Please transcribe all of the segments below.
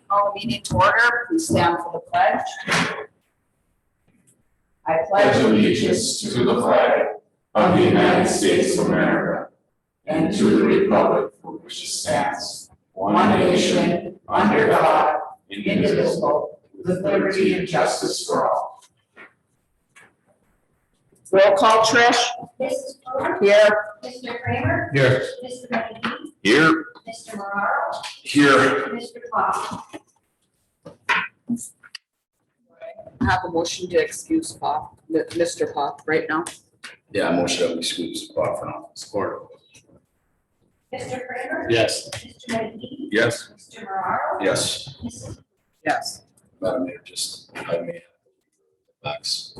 Call the meeting to order. Please stand for the pledge. I Pledge allegiance to the flag of the United States of America and to the republic for which it stands, one nation, under God, indivisible, with liberty and justice for all. Roll call, Trish. Mrs. Fuller. Here. Mr. Kramer. Here. Mr. McGee. Here. Mr. Moraro. Here. Mr. Pop. Have a motion to excuse Pop, Mr. Pop, right now. Yeah, motion that we excuse Bob for now. Support. Mr. Kramer. Yes. Mr. McGee. Yes. Mr. Moraro. Yes. Mrs. Yes. Madam Mayor, just, I may have backs.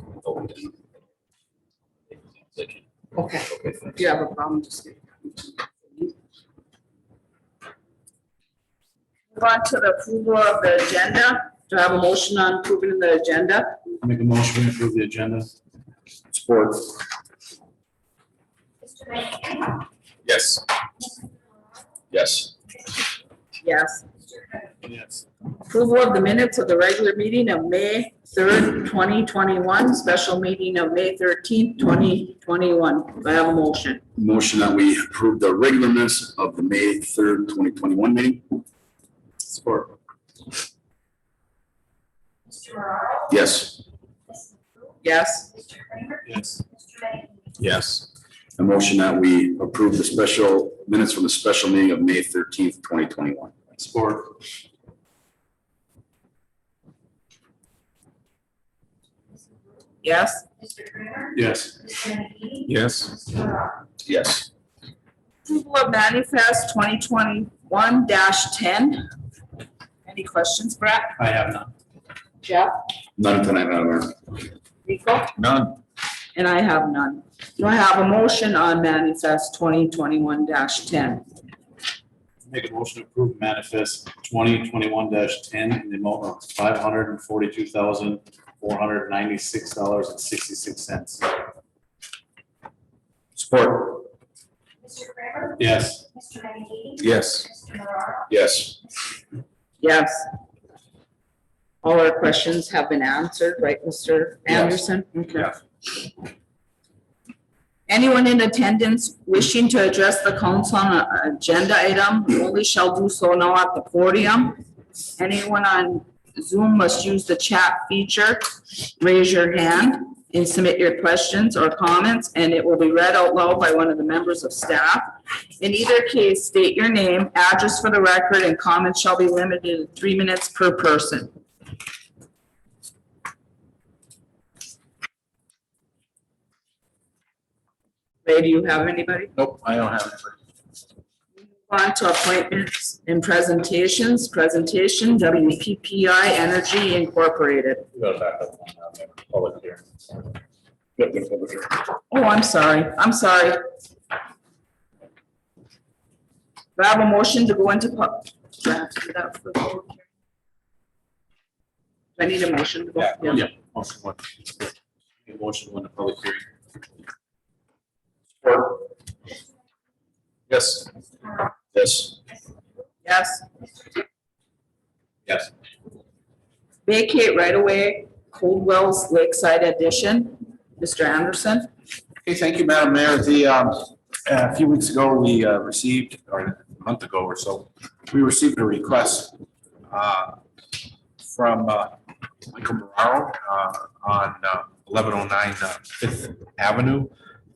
Okay. Okay, If thanks. you have a problem, just say. Move on to the approval of the agenda. Do I have a motion on approving the agenda? Make a motion to approve the agenda. Support. Mr. McGee. Yes. Yes. Yes. Mr. Kramer. Yes. Approval of the minutes of the regular meeting of May 3rd, 2021, special meeting of May 13th, 2021. Do I have a motion? Motion that we approve the regular minutes of the May 3rd, 2021 meeting. Support. Mr. Moraro. Yes. Mrs. Fuller. Yes. Mr. Kramer. Yes. Mr. McGee. Yes. A motion that we approve the special minutes from the special meeting of May 13th, 2021. Support. Yes. Mr. Kramer. Yes. Mr. McGee. Yes. Mr. Moraro. Yes. Approval of manifest 2021-10. Any questions, Brett? I have none. Jeff? None tonight, Madam Mayor. Rico? None. And I have none. Do I have a motion on manifest 2021-10? Make a motion to approve manifest 2021-10 in the amount of $542,496.66. Support. Mr. Kramer. Yes. Mr. McGee. Yes. Mr. Moraro. Yes. Yes. All our questions have been answered, right, Mr. Yes. Anderson? Okay. Yes. Anyone in attendance wishing to address the council on an agenda item only shall do so now at the podium. Anyone on Zoom must use the chat feature. Raise your hand and submit your questions or comments, and it will be read out loud by one of the members of staff. In either case, state your name, address for the record, and comments shall be limited to 3 minutes per person. Ray, do you have anybody? Nope, I don't have it. On to appointments and presentations. Presentation, WPPI Energy Incorporated. We got back up on that public hearing. Oh, I'm sorry. Do I have a motion to go into do I have to do that for the public hearing? Do I need a motion to go? Yeah. Motion one. Make a motion one to public hearing. Support. Yes. Mr. Moraro. Yes. Yes. Yes. Vacate right away, Coldwell's Lakeside Addition. Mr. Anderson? Okay, thank you, Madam Mayor. A few weeks ago, we received, or a month ago or so, we received a request from Michael Moraro on 1109 Fifth Avenue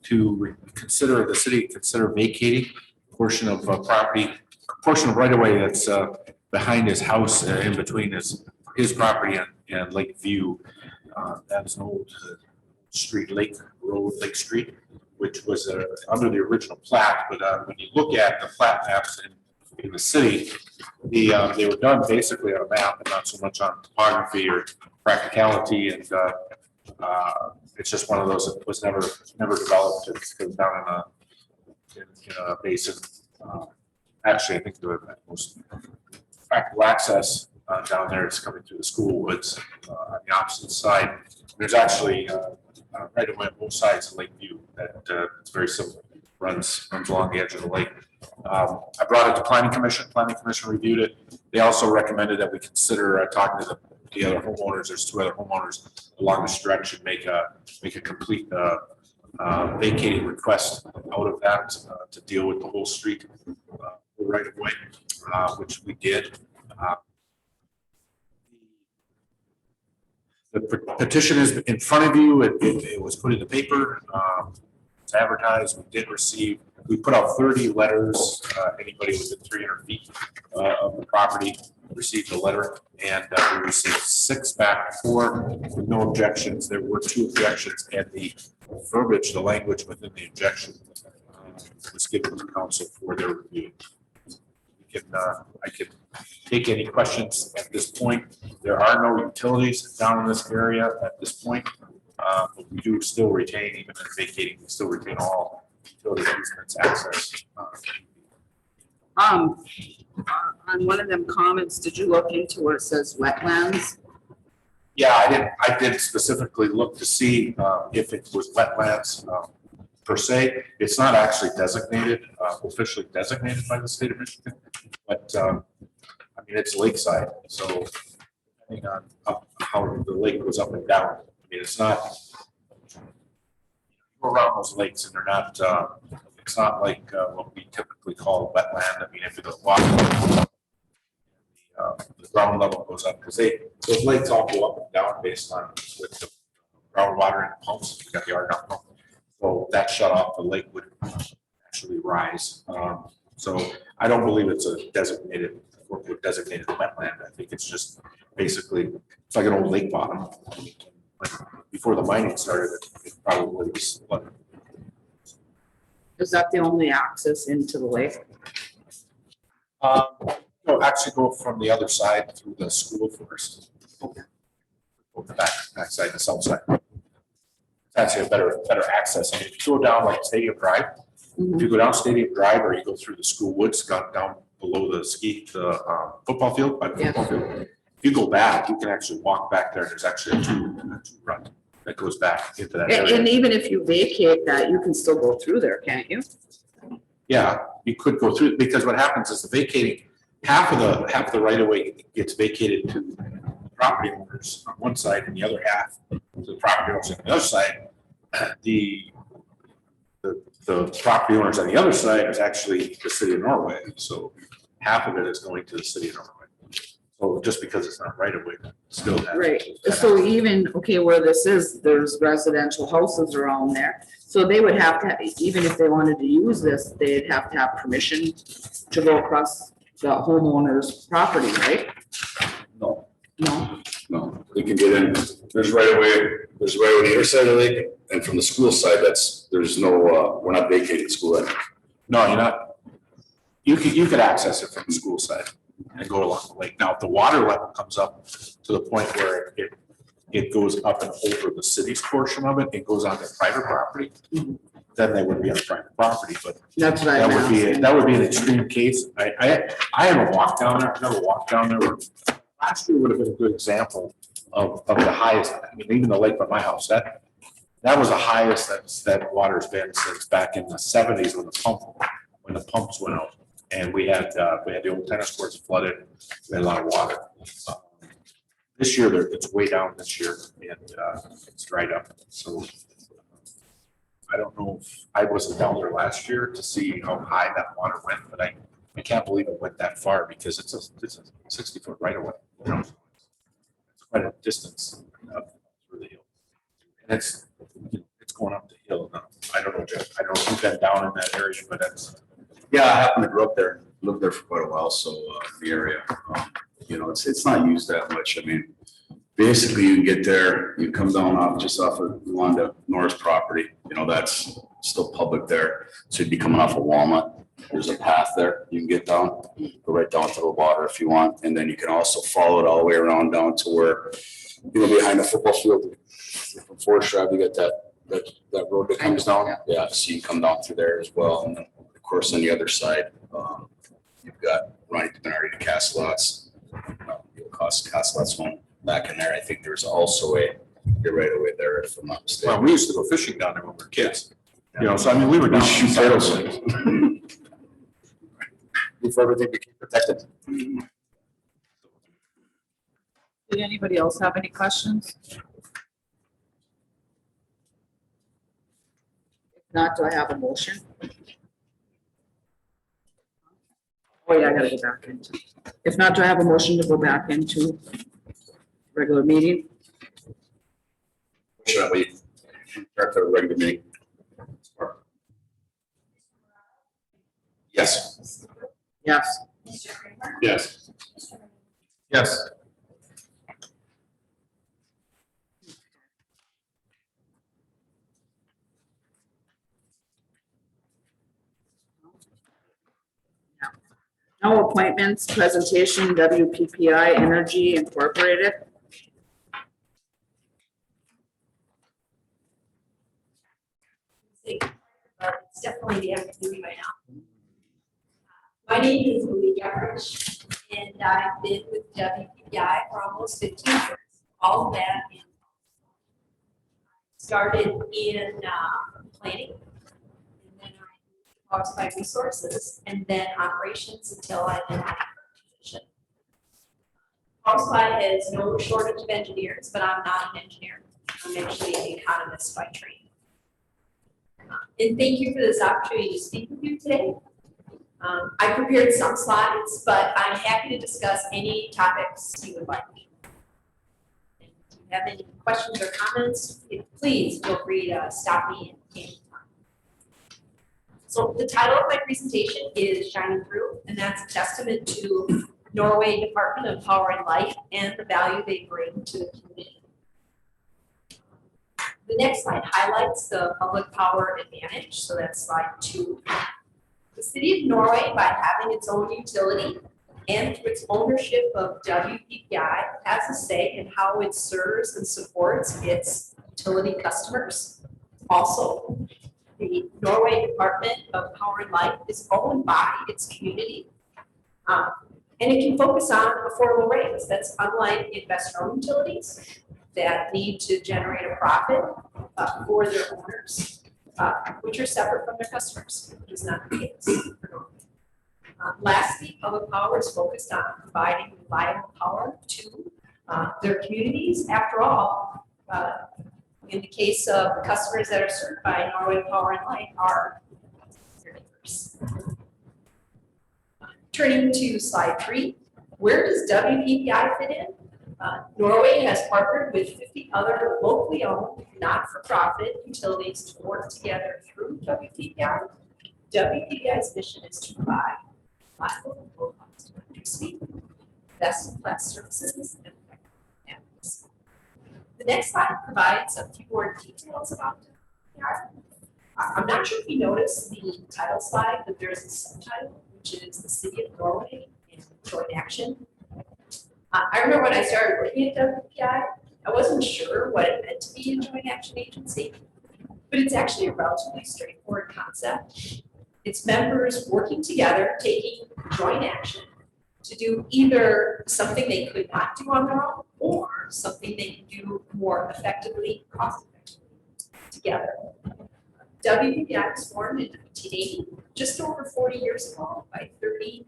to consider, the city consider vacating a portion of property, a portion of right of way that's behind his house, in between his property and Lake View. That is an old street, Lake Street, which was under the original plat. But when you look at the plat maps in the city, they were done basically on a map and not so much on topography or practicality. And it's just one of those that was never developed. It's down in a basin. Actually, I think the most practical access down there is coming through the school woods on the opposite side. There's actually right away on both sides of Lake View that it's very simple. Runs along the edge of the lake. I brought it to planning commission reviewed it. They also recommended that we consider talking to the other homeowners. There's 2 other homeowners along the stretch and make a complete vacating request out of that to deal with the whole street right of way, which we did. The petition is in front of you. It was put in the paper. It's advertised. We put out 30 letters. Anybody within 300 feet of the property received a letter, and we received 6 back, 4 with no objections. There were 2 objections, and the verbiage, the language within the objection was given to council for their review. I can take any questions at this point. There are no utilities down in this area at this point, but we do still retain, even in vacating, we still retain all utility easements access. On one of them comments, did you look into where it says wetlands? Yeah, I did specifically look to see if it was wetlands per se. It's not actually designated, officially designated by the state of Michigan, but I mean, it's lakeside. So depending on how the lake goes up and down, I mean, it's not around those lakes, and they're not, it's not like what we typically call wetland. I mean, if the water, the ground level goes up, because those lakes all go up and down based on with the groundwater and pumps. We got the argon pump. So that shut off, the lake would actually rise. So I don't believe it's a designated wetland. I think it's just basically, it's like an old lake bottom. Like before the mining started, it probably was flooded. Is that the only access into the lake? No, actually go from the other side through the school first. Go the back side, the south side. It's actually a better access. I mean, if you go down like Stadium Drive, if you go down Stadium Drive or you go through the school woods, got down below the football field, by the football field. If you go back, you can actually walk back there. There's actually a two run that goes back into that area. And even if you vacate that, you can still go through there, can't you? Yeah, you could go through, because what happens is the vacating, half of the right of way gets vacated to the property owners on one side, and the other half to the property owners on the other side. The property owners on the other side is actually the city of Norway, so half of it is going to the city of Norway. So just because it's not right of way, still has. Right, so even, okay, where this is, there's residential houses around there. So they would have to, even if they wanted to use this, they'd have to have permission to go across the homeowner's property, right? No, No, no, they can get in, there's right away on the other side of the lake, and from the school side, there's no, we're not vacating school. No, you're not. You could access it from the school side and go along the lake. Now, if the water level comes up to the point where it goes up and over the city's portion of it, it goes onto private property, then they would be on private property, but that's what I'm asking. that would be an extreme case. I haven't walked down there. I've never walked down there. Last year would have been a good example of the highest. I mean, even the lake by my house, that was the highest that water's been since back in the 70s when the pumps went out, and we had the old tennis courts flooded. We had a lot of water. This year it's way down this year, and it's dried up. So I don't know if I wasn't down there last year to see how high that water went, but I can't believe it went that far, because it's a 60-foot right away. You know? It's quite a distance up through the hill, and it's going up the hill. Now, I don't know, Jeff. I don't know if you've been down in that area, but that's. Yeah, I happen to grow up there, lived there for quite a while, so the area, it's not used that much. I mean, basically you get there, you come down off of Wanda Norris property, that's still public there. So you'd be coming off of Walnut. There's a path there. You can get down, go right down to the water if you want. And then you can also follow it all the way around down to where, behind the football field from Forest Drive, you got that road that comes down. Yeah, so you can come down through there as well. And then, of course, on the other side, you've got Ronnie DiBenari to Castelots. Castelots home back in there. I think there's also you're right away there, if I'm not mistaken. Well, we used to go fishing down there when we were kids. So I mean, we were down. Shoot turtles. do for everything to keep protected. Did anybody else have any questions? If not, do I have a motion? Oh, yeah, I gotta go back into. If not, do I have a motion to go back into regular meeting? Should we start the regular meeting? Yes. Yes. Mr. Kramer? Yes. Mr. Manning? Yes. No appointments, presentation, WPPI Energy Incorporated. But it's definitely the afternoon by now. My name is Louis Gavrich, and I've been with WPPI for almost 15 years, all of that in. Started in planning, and then I moved to resources, and then operations until I left my position. Housefly has no shortage of engineers, but I'm not an engineer. I'm actually an economist by training. And thank you for this opportunity to speak with you today. I prepared some slides, but I'm happy to discuss any topics you would like. If you have any questions or comments, please feel free to stop me at any time. So the title of my presentation is Shining Through, and that's a testament to Norway Department of Power and Light and the value they bring to the community. The next slide highlights the public power advantage, so that's slide 2. The city of Norway, by having its own utility and through its ownership of WPPI, has a say in how it serves and supports its utility customers. Also, the Norway Department of Power and Light is owned by its community. And it can focus on affordable rates. That's unlike investor-owned utilities that need to generate a profit for their owners, which are separate from their customers, which is not the case. Lastly, public power is focused on providing reliable power to their communities. After all, in the case of the customers that are served by Norway Power and Light are their neighbors. Turning to slide 3, where does WPPI fit in? Norway has partnered with 50 other locally owned, not-for-profit utilities to work together through WPPI. WPPI's mission is to provide reliable, low-cost electricity, best-in-class services, and effectiveness. The next slide provides a few more details about WPPI. I'm not sure if you noticed the title slide, but there's a subtitle, which is the City of Norway in Joint Action. I remember when I started working at WPPI, I wasn't sure what it meant to be a joint action agency, but it's actually a relatively straightforward concept. It's members working together, taking joint action to do either something they could not do on their own or something they can do more effectively, cost effectively together. WPPI was formed in 1980, just over 40 years ago by 30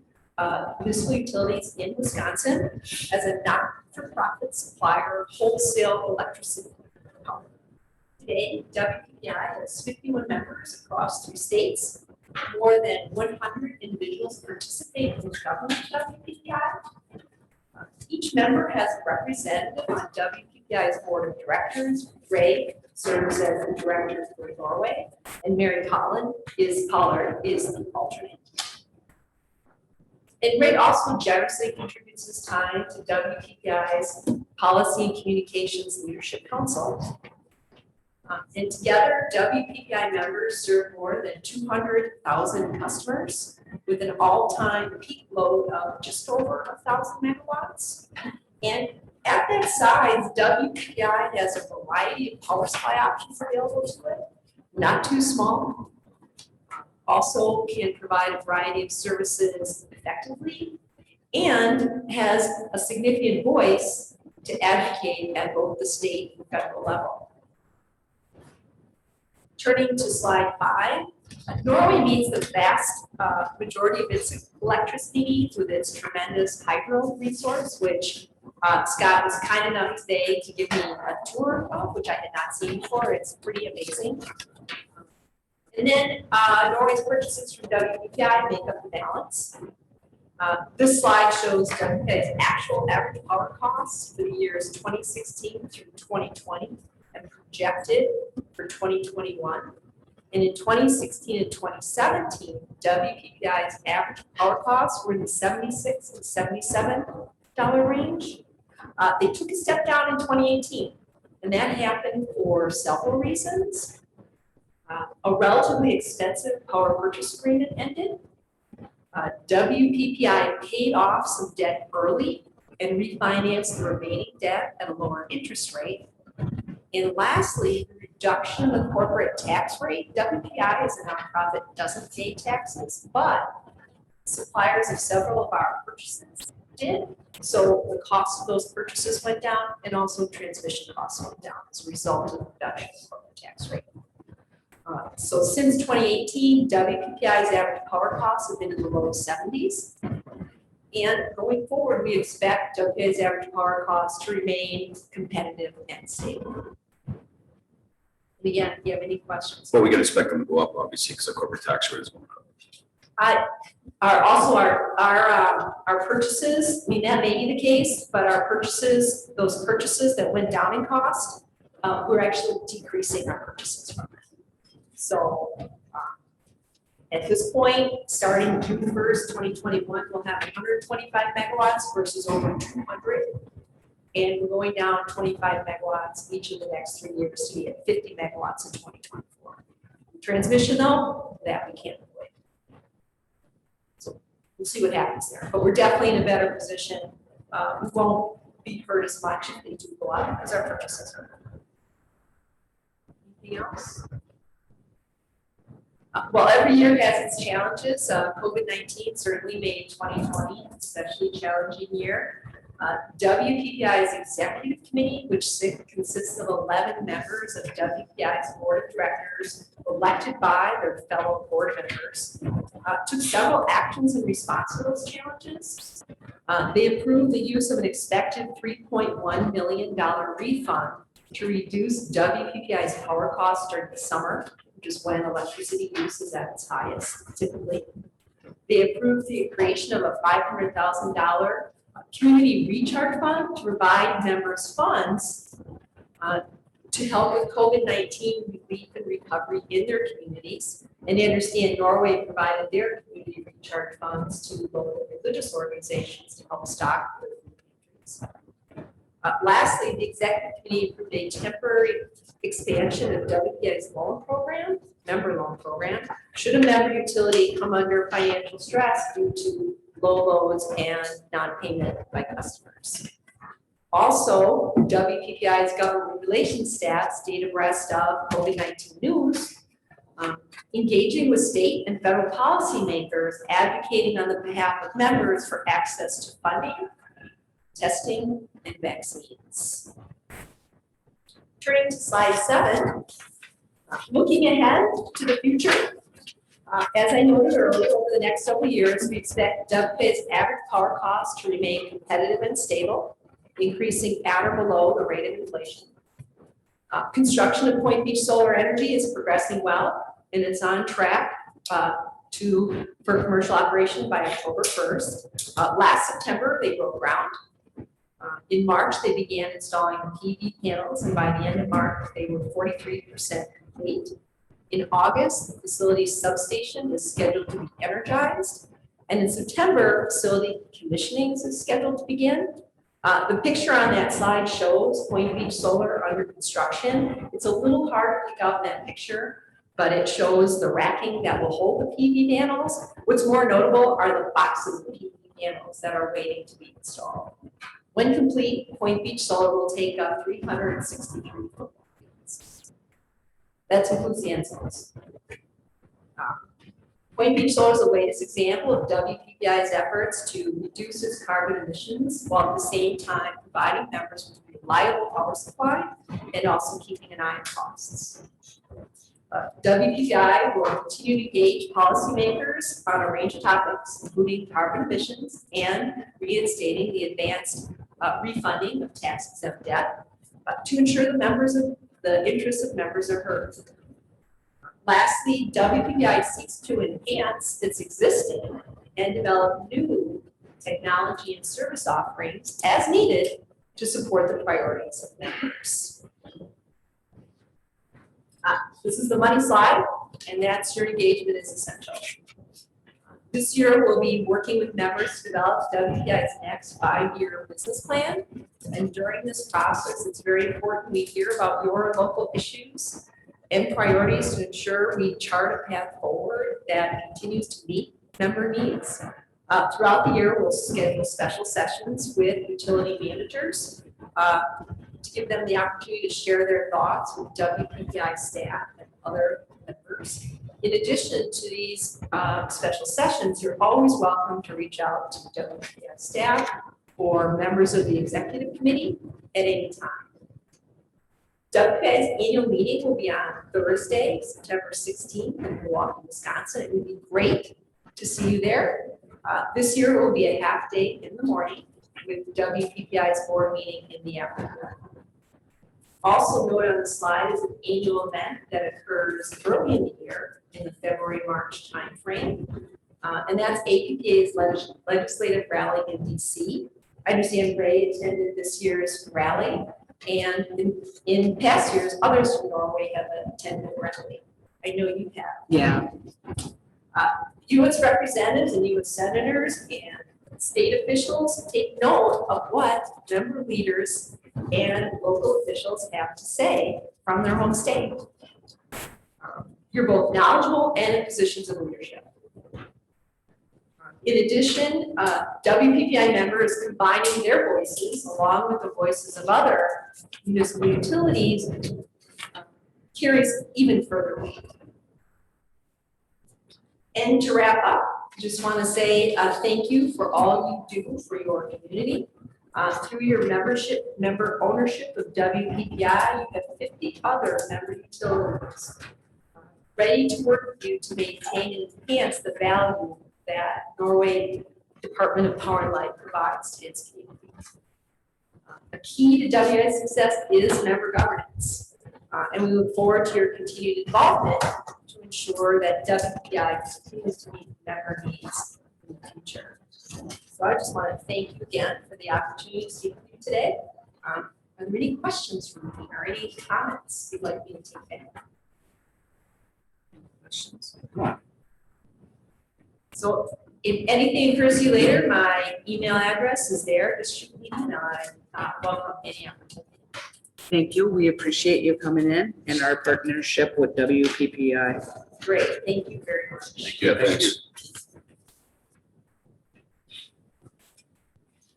municipal utilities in Wisconsin as a not-for-profit supplier of wholesale electricity power. Today, WPPI has 51 members across 3 states. More than 100 individuals participate in the government of WPPI. Each member has a representative on WPPI's board of directors. Ray serves as the director for Norway, and Mary Pollard is the alternate. And Ray also generously contributes his time to WPPI's Policy and Communications Leadership Council. And together, WPPI members serve more than 200,000 customers with an all-time peak load of just over 1,000 megawatts. And at that size, WPPI has a variety of power supply options available to it, not too small. Also can provide a variety of services effectively and has a significant voice to advocate at both the state and federal level. Turning to slide 5, Norway meets the vast majority of its electricity needs with its tremendous hydro resource, which Scott was kind enough today to give me a tour of, which I had not seen before. It's pretty amazing. And then Norway's purchases from WPPI make up the balance. This slide shows WPPI's actual average power costs for the years 2016 through 2020 and projected for 2021. And in 2016 and 2017, WPPI's average power costs were in the $76 to $77 range. They took a step down in 2018, and that happened for several reasons. A relatively expensive power purchase agreement ended. WPPI paid off some debt early and refinanced the remaining debt at a lower interest rate. And lastly, the reduction in the corporate tax rate. WPI as a nonprofit doesn't pay taxes, but suppliers of several of our purchases did. So the cost of those purchases went down, and also transmission costs went down as a result of the reduction in the corporate tax rate. So since 2018, WPPI's average power costs have been in the low 70s. And going forward, we expect WPPI's average power costs to remain competitive and stable. And again, if you have any questions. But we can expect them to go up, obviously, because the corporate tax rate is going up. Our purchases, I mean, that may be the case, but our purchases, those purchases that went down in cost, we're actually decreasing our purchases from it. So at this point, starting June 1st, 2021, we'll have 125 megawatts versus over 200. And we're going down 25 megawatts each of the next 3 years to be at 50 megawatts in 2024. Transmission though, that we can't avoid. So we'll see what happens there, but we're definitely in a better position. We won't be hurt as much if they do go up as our purchases are. Anything else? Well, every year has its challenges. COVID-19 certainly made 2020 an especially challenging year. WPPI's executive committee, which consists of 11 members of WPPI's board of directors elected by their fellow board members, took several actions in response to those challenges. They approved the use of an expected $3.1 million refund to reduce WPPI's power costs during the summer, which is when electricity use is at its highest typically. They approved the creation of a $500,000 community recharge fund to provide members funds to help with COVID-19 relief and recovery in their communities. And they understand Norway provided their community recharge funds to local religious organizations to help stock their food pantries. Lastly, the executive committee approved a temporary expansion of WPI's member loan program, should a member utility come under financial stress due to low loads and non-payment by customers. Also, WPPI's government relations staff stayed abreast of COVID-19 news, engaging with state and federal policymakers, advocating on the behalf of members for access to funding, testing, and vaccines. Turning to slide 7, looking ahead to the future, as I noted earlier, over the next several years, we expect WPPI's average power costs to remain competitive and stable, increasing at or below the rate of inflation. Construction of Point Beach Solar Energy is progressing well, and it's on track for commercial operation by October 1st. Last September, they broke ground. In March, they began installing PV panels, and by the end of March, they were 43% complete. In August, the facility's substation is scheduled to be energized, and in September, facility commissioning is scheduled to begin. The picture on that slide shows Point Beach Solar under construction. It's a little hard to pick out in that picture, but it shows the racking that will hold the PV panels. What's more notable are the boxes of PV panels that are waiting to be installed. When complete, Point Beach Solar will take up 363 football fields. That includes the end zones. Point Beach Solar is the latest example of WPPI's efforts to reduce its carbon emissions while at the same time providing members with reliable power supply and also keeping an eye on costs. WPI will continue to engage policymakers on a range of topics, including carbon emissions and reinstating the advanced refunding of tax exempt debt to ensure the interests of members are heard. Lastly, WPI seeks to enhance its existing and develop new technology and service offerings as needed to support the priorities of members. This is the money slide, and that's your engagement is essential. This year, we'll be working with members to develop WPI's next 5-year business plan. And during this process, it's very important we hear about your local issues and priorities to ensure we chart a path forward that continues to meet member needs. Throughout the year, we'll schedule special sessions with utility managers to give them the opportunity to share their thoughts with WPPI staff and other members. In addition to these special sessions, you're always welcome to reach out to WPPI staff or members of the executive committee at any time. WPPI's annual meeting will be on Thursday, September 16th in Milwaukee, Wisconsin. It would be great to see you there. This year it will be a half day in the morning with WPPI's board meeting in the afternoon. Also noted on the slide is an annual event that occurs early in the year in the February-March timeframe. And that's APPA's legislative rally in DC. I understand Ray attended this year's rally, and in past years, others from Norway have attended the rally. I know you have. Yeah. U.S. representatives and U.S. senators and state officials take note of what member leaders and local officials have to say from their home state. You're both knowledgeable and in positions of leadership. In addition, WPPI members combining their voices along with the voices of other municipal utilities carries even further weight. And to wrap up, I just want to say thank you for all you do for your community. Through your member ownership of WPPI, you have 50 other member utilities ready to work with you to maintain and enhance the value that Norway Department of Power and Light provides to its communities. A key to WPPI's success is member governance, and we look forward to your continued involvement to ensure that WPPI continues to meet member needs in the future. So I just want to thank you again for the opportunity to speak with you today. Are there any questions from me or any comments you'd like me to take back? Questions? So if anything occurs to you later, my email address is there. Just shoot me an email. I welcome any opportunity. Thank you. We appreciate you coming in and our partnership with WPPI. Great, thank you very much. Thank you. Thanks.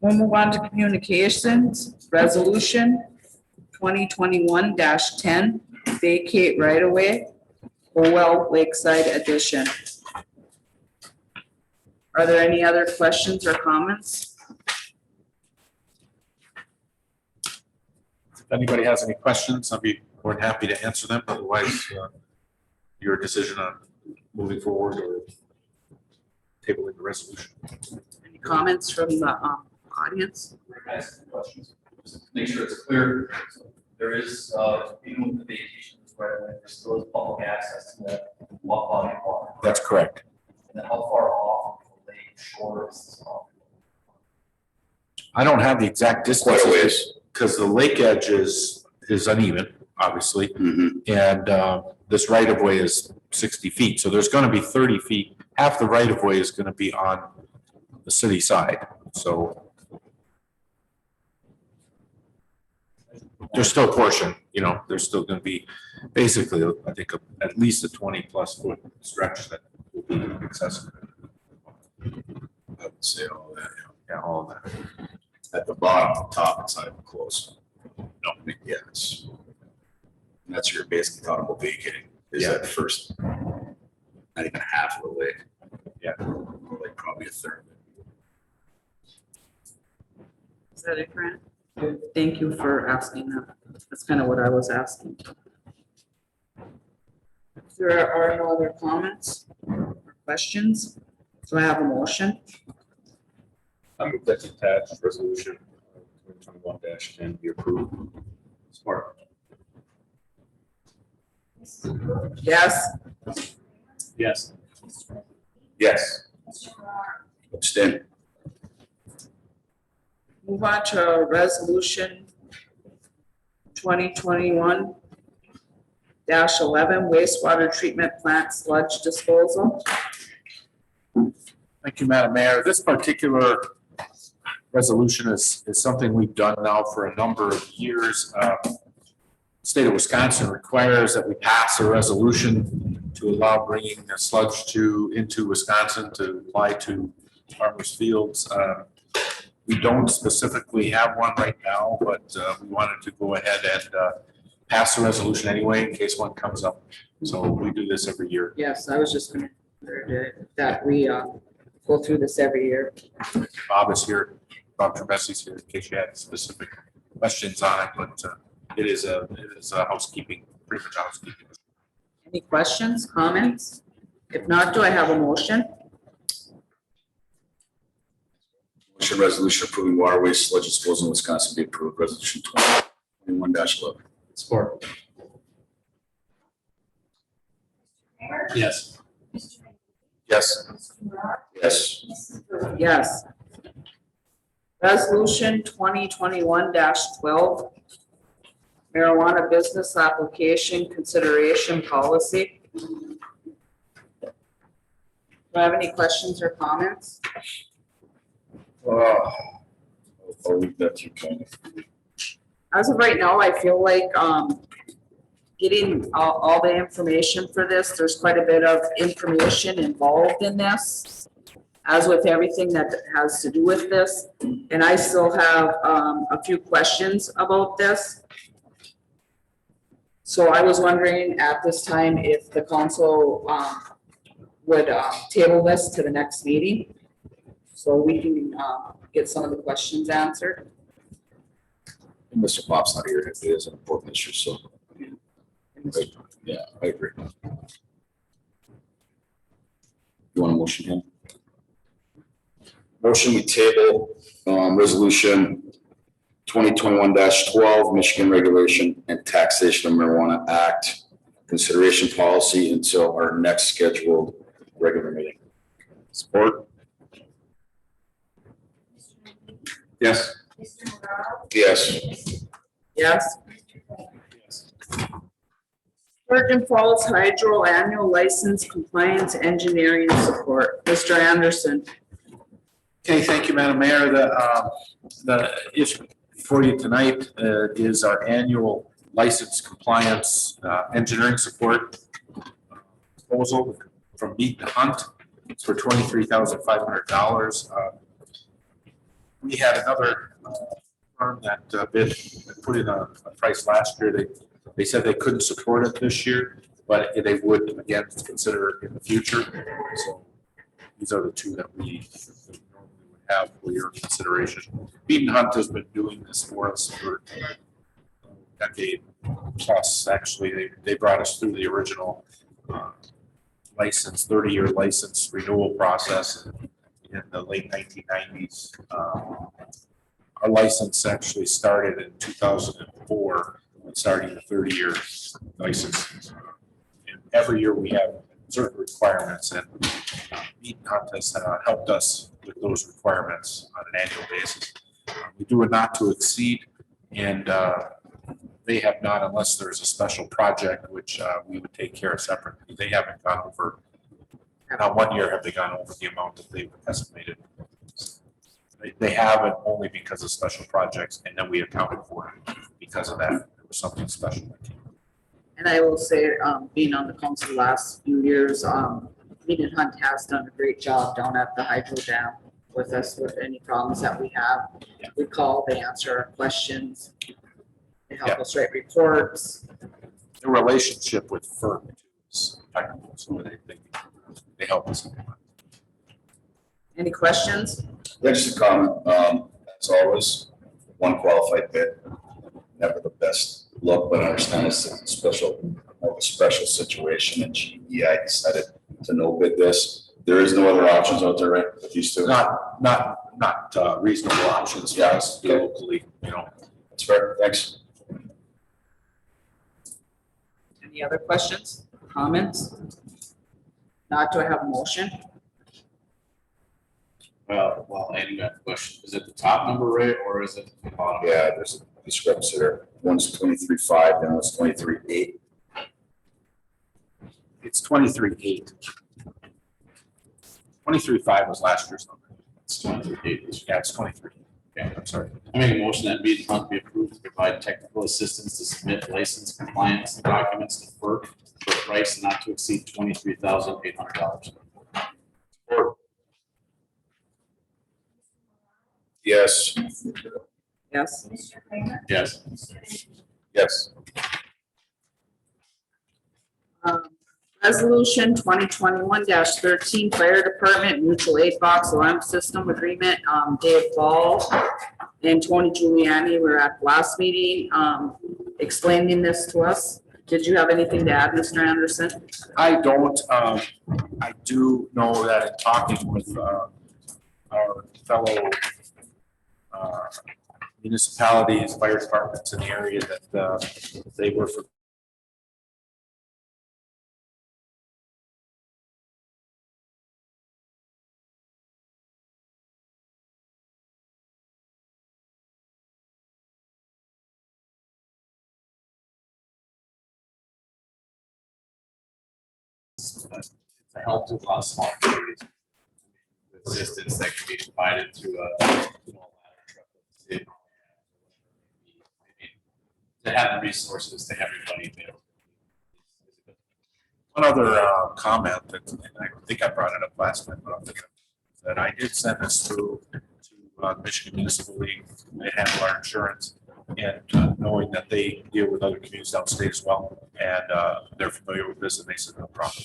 We'll move on to communications, resolution 2021-10, vacate right away, Howell Lakeside Edition. Are there any other questions or comments? If anybody has any questions, I'll be more than happy to answer them. Otherwise, your decision on moving forward or tabling the resolution. Any comments from the audience? I ask some questions, just to make sure it's clear. So there is, even with the vacations, right, there still is public access to the walk body of water. That's correct. And then how far off the lake shore is this property? I don't have the exact distance. Quite a ways. Because the lake edge is uneven, obviously, and this right of way is 60 feet. So there's going to be 30 feet. Half the right of way is going to be on the city side. So there's still a portion, there's still going to be basically, I think, at least a 20+ foot stretch that will be accessible. I would say all that. Yeah, all of that. At the bottom, the top, it's not even close. No, yeah, it's, that's your basically talking about vacating, is Yeah. that first, not even half of the way. Yeah. Like probably a third. Is that it, Grant? Thank you for asking that. That's kind of what I was asking. there are no other comments or questions, so I have a motion. I move that attached resolution 2021-10 be approved. Support. Yes, Yes. Yes. Abstain. move on to resolution 2021-11 wastewater treatment plant sludge disposal. Thank you, Madam Mayor. This particular resolution is something we've done now for a number of years. State of Wisconsin requires that we pass a resolution to allow bringing the sludge into Wisconsin to apply to farmers' fields. We don't specifically have one right now, but we wanted to go ahead and pass the resolution anyway in case one comes up. So we do this every year. Yes, I was just gonna, that we go through this every year. Bob is here, Bob Trebesi's here in case you had specific questions on it, but it is a housekeeping, pretty much housekeeping. Any questions, comments? If not, do I have a motion? Motion resolution approving water waste sludge disposal in Wisconsin be approved. Resolution 2021-11. Support. Yes. Yes. Yes. Yes. Resolution 2021-12 marijuana business application consideration policy. Do I have any questions or comments? I'll leave that to you, kind of. As of right now, I feel like getting all the information for this, there's quite a bit of information involved in this, as with everything that has to do with this. And I still have a few questions about this. So I was wondering at this time if the council would table this to the next meeting, so we can get some of the questions answered. Mr. Pop's not here. It is an important issue, so. Yeah, I agree. You want a motion, Ken? Motion, we table resolution 2021-12 Michigan Regulation and Taxation of Marijuana Act consideration policy until our next scheduled regular meeting. Support? Yes. Yes. Yes. Virgin Falls Hydro Annual License Compliance Engineering Support. Mr. Anderson. Okay, thank you, Madam Mayor. The issue for you tonight is our annual license compliance engineering support proposal from Beat and Hunt. It's for $23,500. We had another firm that put in a price last year. They said they couldn't support it this year, but they would again consider in the future. So these are the two that we normally would have for your consideration. Beat and Hunt has been doing this for us for a decade plus. Actually, they brought us through the original license, 30-year license renewal process in the late 1990s. Our license actually started in 2004, starting the 30-year license. And every year we have certain requirements, and Beat and Hunt has helped us with those requirements on an annual basis. We do a not to exceed, and they have not unless there's a special project, which we would take care of separately. They haven't gone over, not 1 year have they gone over the amount that they've estimated. They haven't only because of special projects, and then we accounted for it because of that. There was something special. And I will say, being on the council the last few years, Beat and Hunt has done a great job down at the hydro dam with us with any problems that we have. We call, they answer our questions. They help us write reports. The relationship with FERC is technical, so they help us. Any questions? Yeah, just a comment. As always, one qualified bid, never the best look, but I understand it's a special of a special situation and GEI decided to no bid this. There is no other options out there, right, with these two? Not reasonable options for us locally, you know. That's fair, thanks. Any other questions, comments? Not, do I have a motion? Well, Andy, got a question. Is it the top number rate or is it the bottom? Yeah, there's a discrepancy there. One's 23.5, then one's 23.8. It's 23.8. 23.5 was last year's number. It's 28. Yeah, it's 23. Yeah, I'm sorry. I make a motion that meeting fund be approved to provide technical assistance to submit license compliance documents to FERC for a price not to exceed $23,800. Yes. Yes. Yes. Yes. Resolution 2021-13, Fire Department Mutual Aid Box Alarm System Agreement. Dave Ball and Tony Giuliani were at last meeting, explaining this to us. Did you have anything to add, Mr. Anderson? I don't, I do know that in talking with our fellow municipalities, fire departments in the area that they were for to help to a lot of small communities. The assistance that can be provided through a ladder truck. To have the resources to everybody there. one other comment that, and I think I brought it up last time, but I'm thinking that I did send this through to Michigan Municipal League. They handle our insurance, and knowing that they deal with other communities downstate as well, and they're familiar with this, and they said no problem.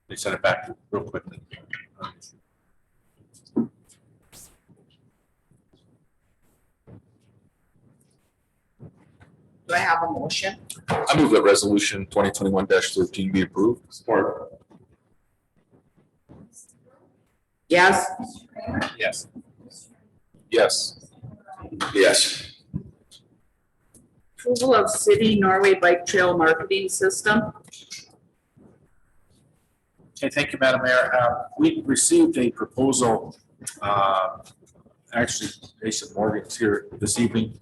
They sent it back real quickly. Do I have a motion? I move that resolution 2021-13 be approved. Support. Yes. Yes. Yes. Yes. Approval of City Norway Bike Trail Marketing System. Okay, thank you, Madam Mayor. We received a proposal, actually, Jason Morgan's here this evening,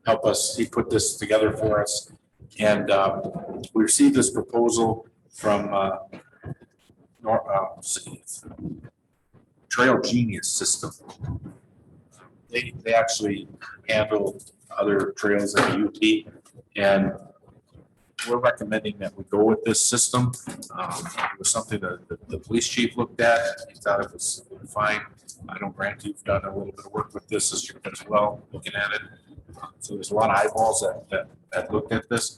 help us, he put this together for us. And we received this proposal from Trail Genius System. They actually handle other trails in the UP, and we're recommending that we go with this system. It was something that the police chief looked at. He thought it was fine. I know Grant, you've done a little bit of work with this as well, looking at it. So there's a lot of eyeballs that looked at this.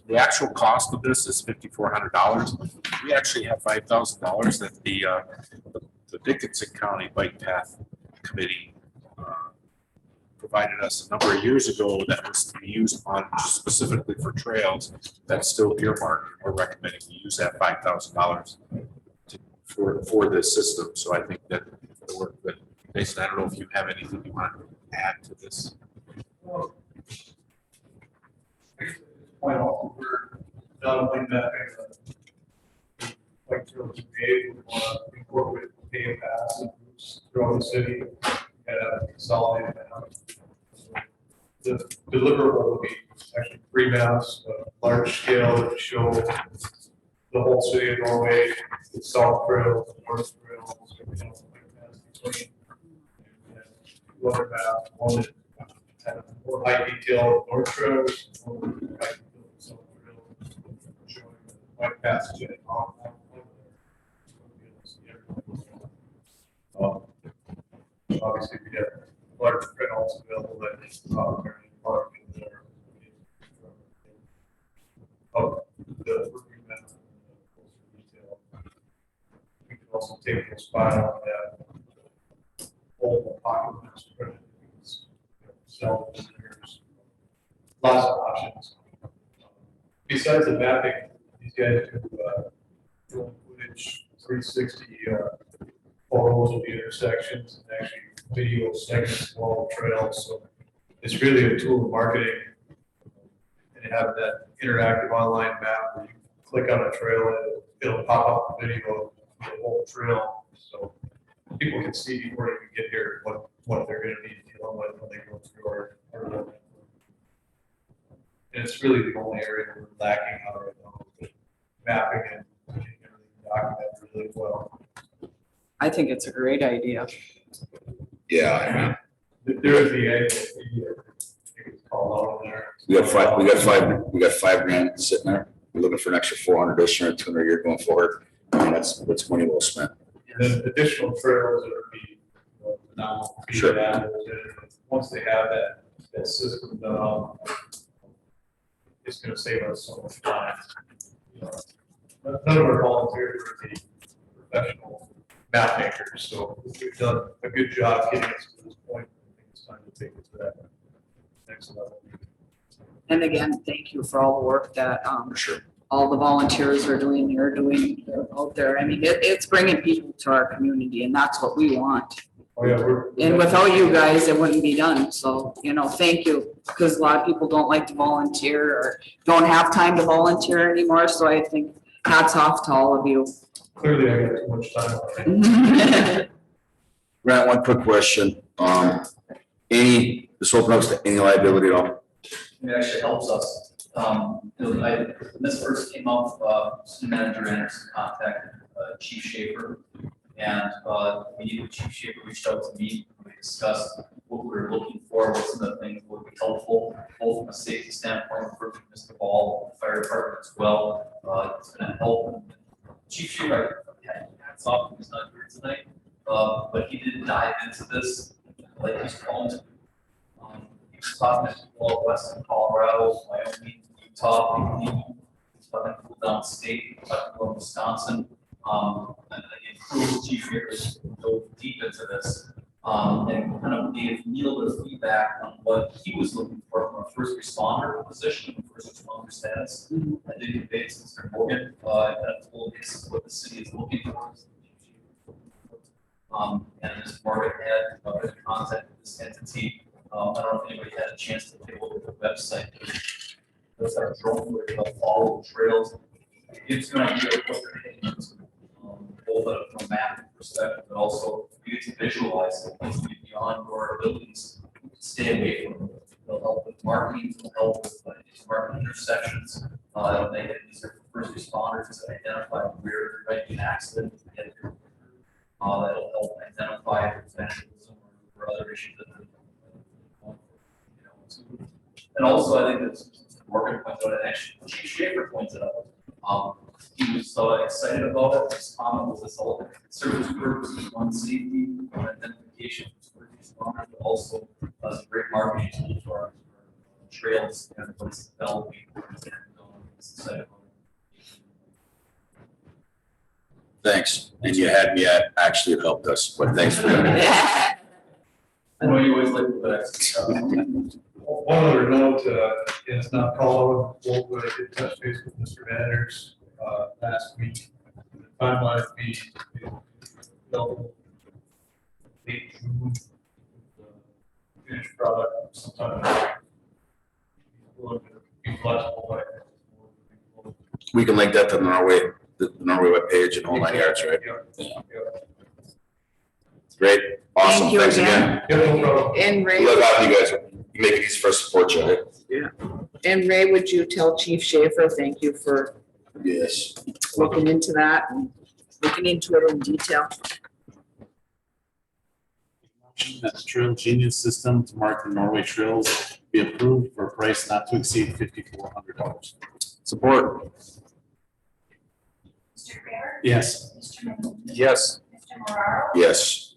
The actual cost of this is $5,400. We actually have $5,000 that the Dickinson County Bike Path Committee provided us a number of years ago that was to be used on specifically for trails. That's still earmarked. We're recommending we use that $5,000 for this system. So I think that the work that Jason, I don't know if you have anything you want to add to this. Point out, we're developing that like to pay, incorporate pay pass throughout the city and consolidate that. The deliverable will be actually 3 maps, large scale that show the whole city of Norway, the south trail, the north trail, everything like that. Other map, one that kind of more high detail north trails, one high detail south trail, showing the white passage and on. Obviously, we have large printouts available at Marion Park and there. Of the detail. We can also take those files that whole pocket master print. Sell there's lots of options. besides the mapping, these guys do, drone footage, 360, photos of the intersections and actually video segments of all the trails. So it's really a tool of marketing. And you have that interactive online map where you click on a trail and it'll pop up a video of the whole trail. So people can see before they can get here what they're gonna be dealing with when they go through our road. And it's really the only area we're lacking on right now, with mapping and getting everything documented really well. I think it's a great idea. Yeah, I mean, There is the, I think it's called out in there. we got five grand sitting there. We're looking for an extra 400 this year and 200 a year going forward. And that's money well spent. And then additional trails that are being, now. Sure. Once they have that system done, it's gonna save us so much time. You know, none of our volunteers are the professional map makers, so we've done a good job getting us to this point. I think it's time to take it to that next level. And again, thank you for all the work that, Sure. all the volunteers are doing, you're doing out there. I mean, it's bringing people to our community and that's what we want. Oh, yeah, And without you guys, it wouldn't be done. So, thank you. Because a lot of people don't like to volunteer or don't have time to volunteer anymore. So I think hats off to all of you. Clearly, I got too much time on it. Grant, one quick question. This opens up to any liability at all? It actually helps us. When this first came up, city manager Anderson contacted Chief Schaefer. And Chief Schaefer reached out to me, we discussed what we were looking for, what some of the things would be helpful, both from a safety standpoint, for Mr. Ball, the fire department as well. It's gonna help. Chief Schaefer, hats off, he's not here tonight, but he did dive into this, like he's calling to. He was talking to people out west in Colorado, Wyoming, Utah, he's talking to people downstate, talking about Wisconsin. And improved Chief Schaefer dove deep into this, and kind of gave me a little bit of feedback on what he was looking for from a first responder position, first responder status. I did convey to Mr. Morgan, and I told this is what the city is looking for. And Mr. Morgan had been contacted with this entity. I don't know if anybody had a chance to take a look at the website. Those are drone footage of all the trails. It's going to be a what they're hitting. Both from a mapping perspective, but also you get to visualize it, things beyond your abilities to stay away from them. They'll help with marketing, they'll help with market intersections. They'll make it easier for first responders to identify where there might be an accident. That'll help identify if there's vandalism or other issues that and also I think that's Morgan pointed out, and actually Chief Schaefer pointed out. He was so excited about it. His comment was this all service purposes, one safety, one identification for first responders, but also a great marketing tool for our trails and what's developing. Thanks. And you had me at, actually it helped us, but thanks for that. I know you always like the One other note, it's not called, but I did touch base with Mr. Manners last week. The timeline would be available late June. Finished product sometime. Be flexible, but We can link that to the Norway webpage and whole nine yards, right? Yeah. Great, awesome, Thank you thanks again. again. Yeah, no problem. And Ray, Look out, you guys, you make it easy for us to support you, right? and Ray, would you tell Chief Schaefer, thank you for Yes. looking into that and looking into it in detail. That the Trail Genius system to mark the Norway trails be approved for a price not to exceed $5,400. Support. Mr. Bear? Yes. Mr. Moon? Yes. Mr. Moraro? Yes.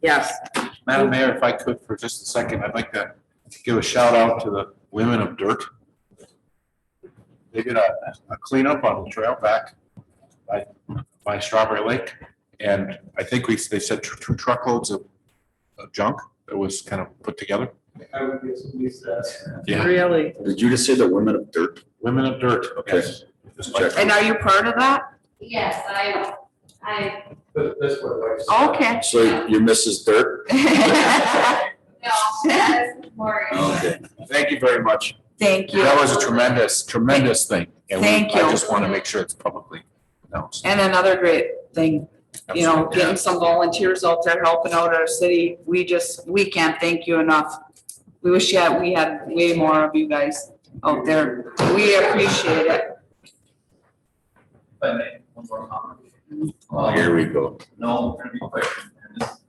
Yes. Madam Mayor, if I could for just a second, I'd like to give a shout out to the women of Dirt. They did a cleanup on the trail back by Strawberry Lake. And I think they said two truckloads of junk that was kind of put together. I would guess at least that. Yeah. Really? Did you just say the women of Dirt? Women of Dirt. Okay. Yes. Just check. And are you part of that? Yes, I, That's what I like. Okay. So you're Mrs. Dirt? no, that's more. Okay, thank you very much. Thank you. That was a tremendous thing. And Thank you. I just want to make sure it's publicly announced. And another great thing, you know, Absolutely. getting some volunteers out there helping out our city. We can't thank you enough. We wish we had way more of you guys out there. We appreciate it. If I may, one more comment. Oh, here we go. No, we're gonna be quick, and this is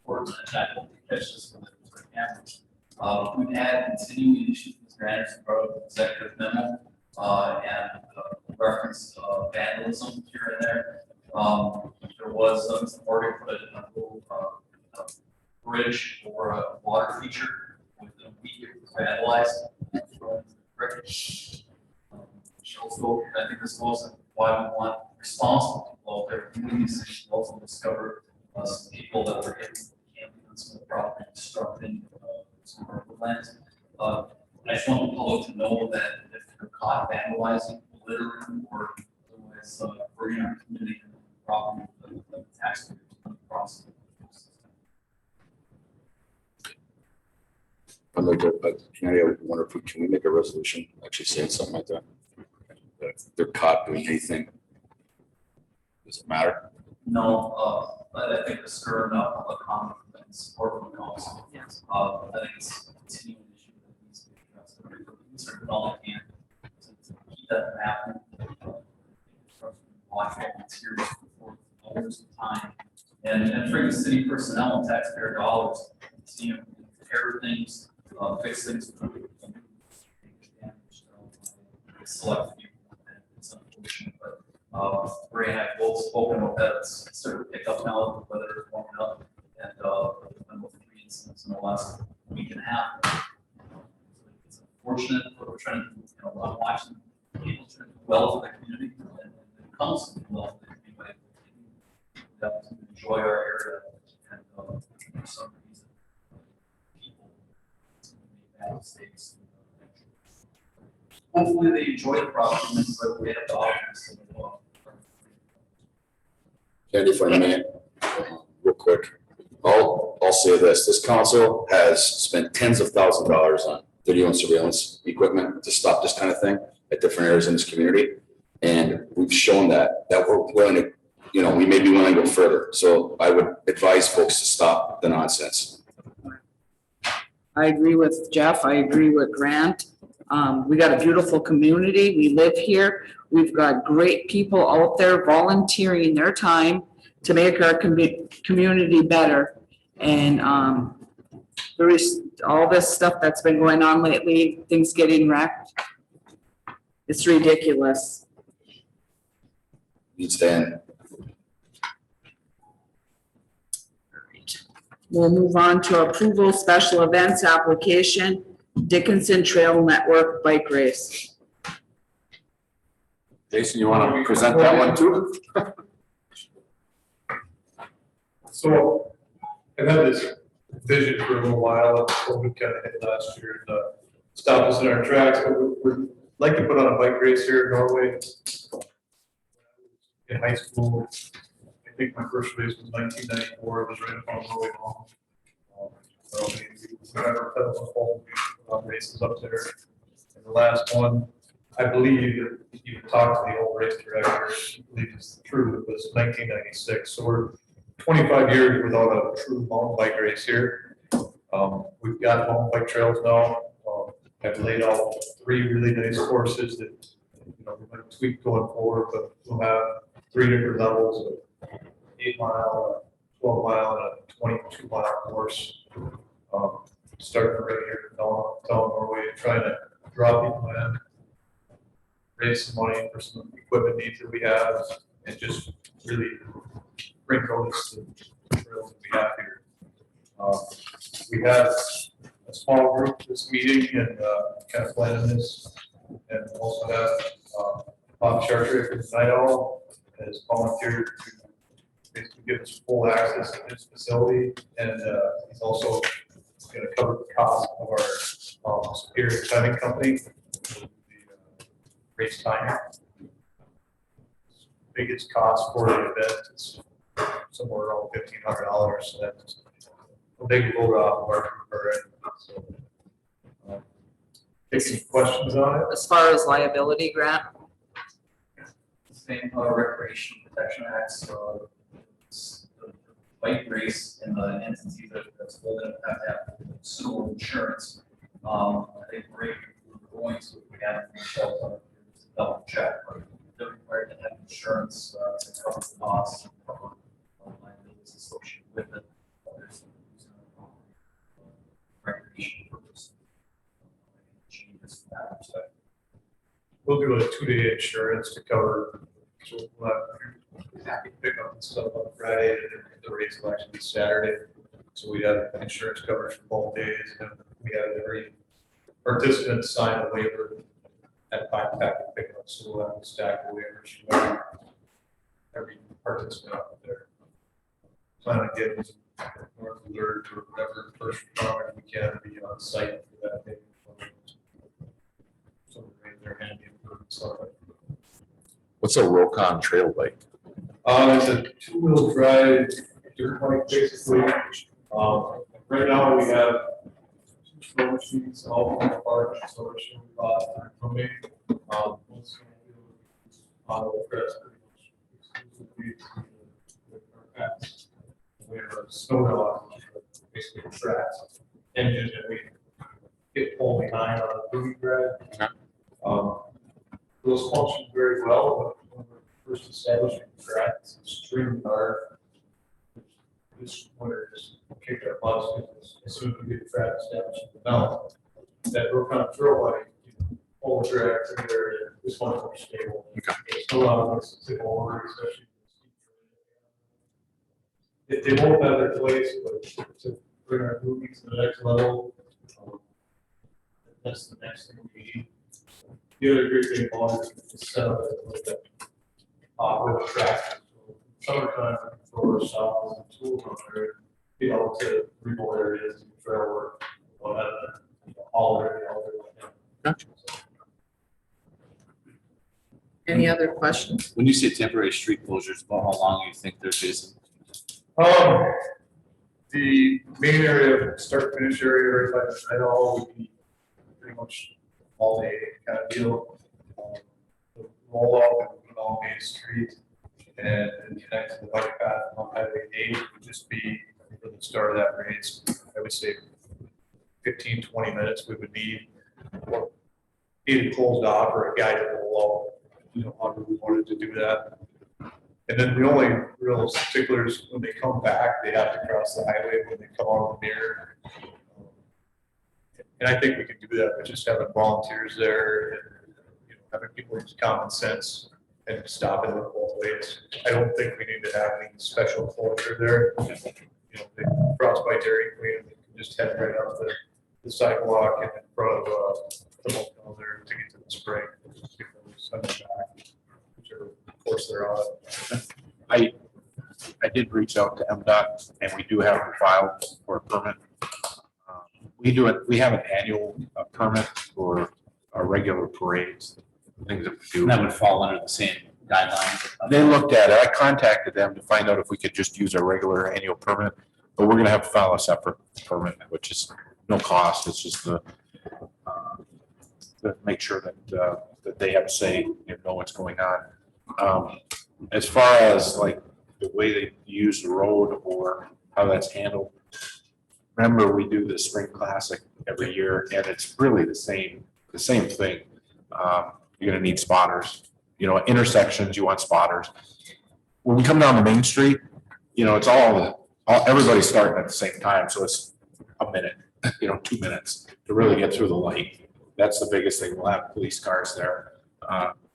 important, and I don't catch this from the camera. We've had continuing issues with Anderson Road executive memo, and reference vandalism here and there. There was some work put in a little bridge or a water feature with a week it was vandalized. Also, I think this was why we want responsible people out there doing these things. We also discovered some people that were hitting camping on some of the property, disrupting some of our lands. I just want the public to know that if they're caught vandalizing, littering, or otherwise bringing our community and property, the taxpayers on the process. I'd like to, I wonder if can we make a resolution actually saying something like that? That if they're caught doing anything, does it matter? No, I think the stirring up of a comment and support from council. Yes. I think it's a continuing issue that needs to be addressed. We certainly all can to keep that from happening. Watch volunteers for hours of time and bring the city personnel and taxpayer dollars to repair things, fix things. Select people. It's unfortunate, but Ray and I both spoken about that. It's starting to pick up now, whether it's warming up, and there's been about 3 incidents in the last week and a half. It's unfortunate, but we're trying to, I'm watching people trying to do well for the community, and it comes to do well for the community. We have to enjoy our area, and for some reason, people make bad mistakes. Hopefully they enjoy the property, but we have to offer this. Candy, if I may, real quick, I'll say this council has spent tens of thousands of dollars on video and surveillance equipment to stop this kind of thing at different areas in this community. And we've shown that we're willing to, we may be willing to go further. So I would advise folks to stop the nonsense. I agree with Jeff. I agree with Grant. We got a beautiful community. We live here. We've got great people out there volunteering their time to make our community better. And there is all this stuff that's been going on lately, things getting wrecked. It's ridiculous. Needs to end. We'll move on to approval special events application, Dickinson Trail Network Bike Race. Jason, you want to present that one too? So I've had this vision for a little while, and COVID kind of hit last year and stopped us in our tracks, but we'd like to put on a bike race here in Norway. In high school, I think my first race was 1994, it was right up on Norway Hall. So whenever that was races up there. And the last one, I believe, if you talk to the old race director, I believe it's true, it was 1996. So we're 25 years without a true mountain bike race here. We've got mountain bike trails now. I've laid out 3 really nice courses that we're going to tweak going forward, but we'll have 3 different levels of 8 mile, 12 mile, and a 22-mile course. Starting right here in downtown Norway, trying to draw people in, raise some money for some equipment needs that we have, and just really bring notice to the trails that we have here. We have a small group this meeting and kind of planning this, and also have Bob Chartrick from Night Owl has volunteered to basically give us full access to his facility, and he's also going to cover the cost of our Superior Timing Company, the race time. Biggest cost for the event is somewhere around $1,500, so that's a big load off of our already. So, take any questions on it? As far as liability, Grant? Same Recreation Protection Act, so it's the bike race and the entities that's holding it have to have suitable insurance. I think we're going to, we have Michelle double check, but they're required to have insurance to cover the costs and cover liabilities associated with it. There's recreation purpose. Changes from that perspective. We'll do a 2-day insurance to cover, so we'll have happy pickup and stuff on Friday, and then the race will actually be Saturday. So we have insurance coverage for both days, and we have every participant sign a waiver at packet pickup, so we'll have a stack of waivers for every participant out there. Plan on getting North Alert or whatever first responder we can be on site for that day. So they're handy and stuff. What's a Rokon trail bike? It's a 2-wheel drive dirt bike basically. Right now we have 2 slow machines all in the park, so we're showing from me. We have a snow dog, basically tracks, engine that we get pulled behind on the boogie drag. Those function very well, but when we're first establishing the track, it's extremely hard. This winter just kicked our butts because as soon as we get the track established, now that we're kind of throw like pull the drag together, and this one's more stable. It's still allowing us to tip over, especially. They both have their place, but to bring our movie to the next level, that's the next thing we need. The other great thing about it is set up with the with the track. So summertime, for south and tools on there, be able to remote areas and trail work, all area, Gotcha. Any other questions? When you say temporary street closures, about how long you think they're Jason? The main area, start finish area, right by the night hall would be pretty much all day kind of deal. The roll off and put on Main Street and then connect to the bike path on Highway 8 would just be for the start of that race. I would say 15-20 minutes we would need. Either closed off or a guided roll off, however we wanted to do that. And then the only real sticklers, when they come back, they have to cross the highway when they come out of the mirror. And I think we can do that by just having volunteers there and having people use common sense and stop and look both ways. I don't think we need to have any special closure there. They cross by Dairy Queen, they can just head right up the sidewalk and in front of the hotel there to get to the spring. Before we send them back, whichever course they're on. I did reach out to MDOT and we do have a file for a permit. We have an annual permit for our regular parades, things that we do. And that would fall under the same guidelines. They looked at it. I contacted them to find out if we could just use our regular annual permit, but we're gonna have to file a separate permit, which is no cost. It's just to make sure that they have a say and know what's going on. As far as like the way they use the road or how that's handled, remember we do the spring classic every year and it's really the same thing. You're gonna need spotters, intersections, you want spotters. When we come down the main street, it's everybody's starting at the same time. So it's a minute, 2 minutes to really get through the light. That's the biggest thing. We'll have police cars there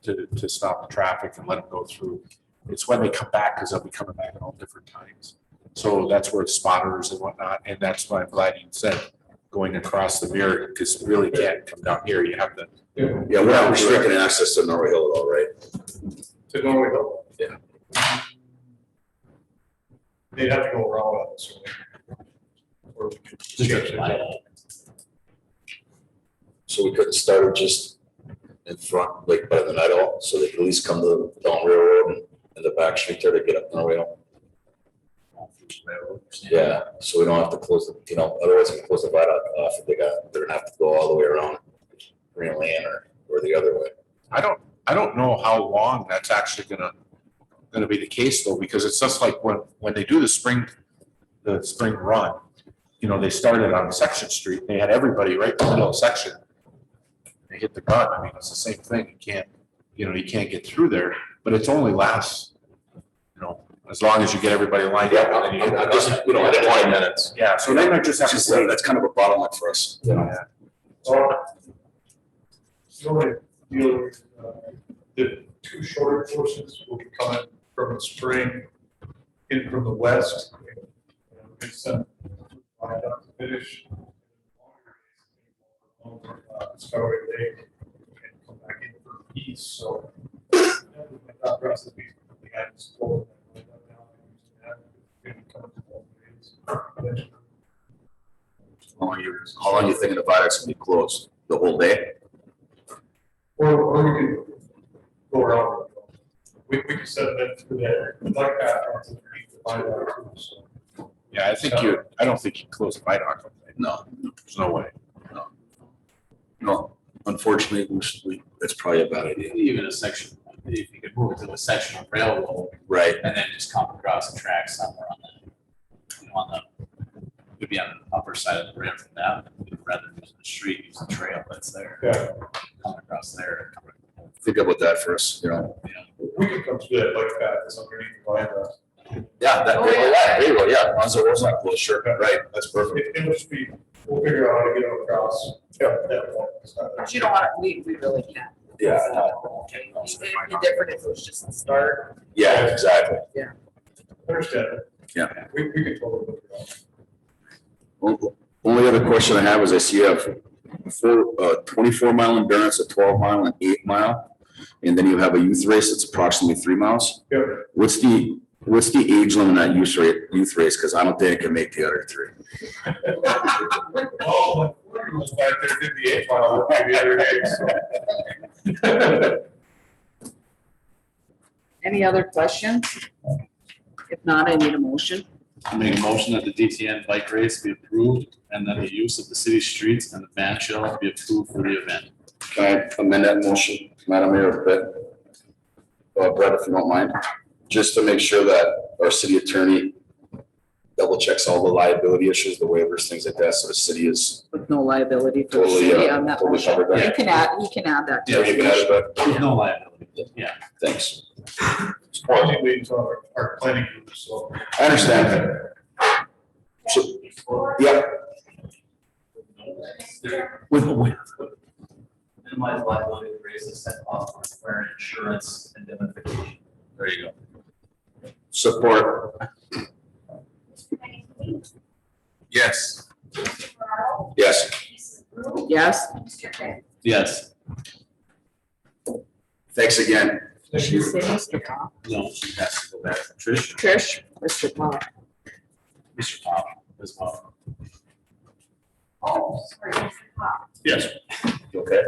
to stop the traffic and let them go through. It's when they come back because they'll be coming back at all different times. So that's where it's spotters and whatnot. And that's why I'm glad you said going across the mirror because you really can't come down here. You have to. Yeah, we're not restricting access to Norway Hill at all, right? To Norway Hill. Yeah. They'd have to go around it, so. Or we could change it. So we couldn't start it just in front, like by the meadow, so they can at least come to down railroad and in the back street there to get up Norway. Yeah, so we don't have to close the, you know, otherwise we can close the viaduct off if they're gonna have to go all the way around Green Lane or the other way. I don't know how long that's actually gonna be the case though, because it's just like when they do the spring run, you know, they started on Section Street, they had everybody right in the middle of Section. They hit the gun, I mean, it's the same thing, you can't get through there, but it's only lasts, you know, as long as you get everybody lined up. And then you I just, you know, 20 minutes. Yeah, so they might just have to Just, say, that's kind of a bottleneck for us, you know. The only deal with, the two shorter courses will be coming from the spring in from the west. It's to finish. Discovery Lake and come back in for east, so. That process we had this cold. How long you thinking the viaduct's gonna be closed? The whole day? Or we could go around. We can set it in through there, like that, underneath the viaduct too, so. yeah, I don't think you close the viaduct. No, There's no way. no. Unfortunately, that's probably a bad idea. Even a section, if you could move it to a section of railroad Right. and then just come across the track somewhere on the, you know, could be on the upper side of the rail from that, rather than using the street, use the trail that's there. Yeah. Come across there. Think about that first, you know. We can come through that like that, it's underneath the viaduct. Yeah, Oh, yeah. there you go, yeah, as long as the road's not closed, sure, right, that's perfect. It'll just be, we'll figure out how to get it across. Yeah. That point. It's not- But you don't want to, we really can't. Yeah, It'd be different if it was just the start. yeah, exactly. Understand. Yeah. We can totally look it up. Only other question I have is I see you have 24-mile endurance, a 12-mile and 8-mile. And then you have a youth race that's approximately 3 miles. Yeah. What's the age limit on that youth race? Because I don't think I can make the other 3. Oh, when we was back there, did the 8 mile, maybe the other day, so. Any other questions? If not, I need a motion. I make a motion that the DTN bike race be approved and that the use of the city streets and the band shell be approved for the event. Can I amend that motion, Madam Mayor, Brett, if you don't mind? Just to make sure that our city attorney double checks all the liability issues, the waivers, things like that, so the city is With no liability for the totally, city on that totally motion. covered that. You can add that. to Yeah, you can add it, but There's no liability, yeah. thanks. Only leads on our planning group, so. I understand. So, yeah, Minimize liability, raise the set cost, require insurance indemnification. There you go. support. Yes. Yes, Yes. Yes. thanks again. Did you say Mr. Pop? No, she has to go back to Trish. Trish, Mr. Pop. Mr. Pop as well. Oh, sorry, Mr. Pop. Yes. You okay?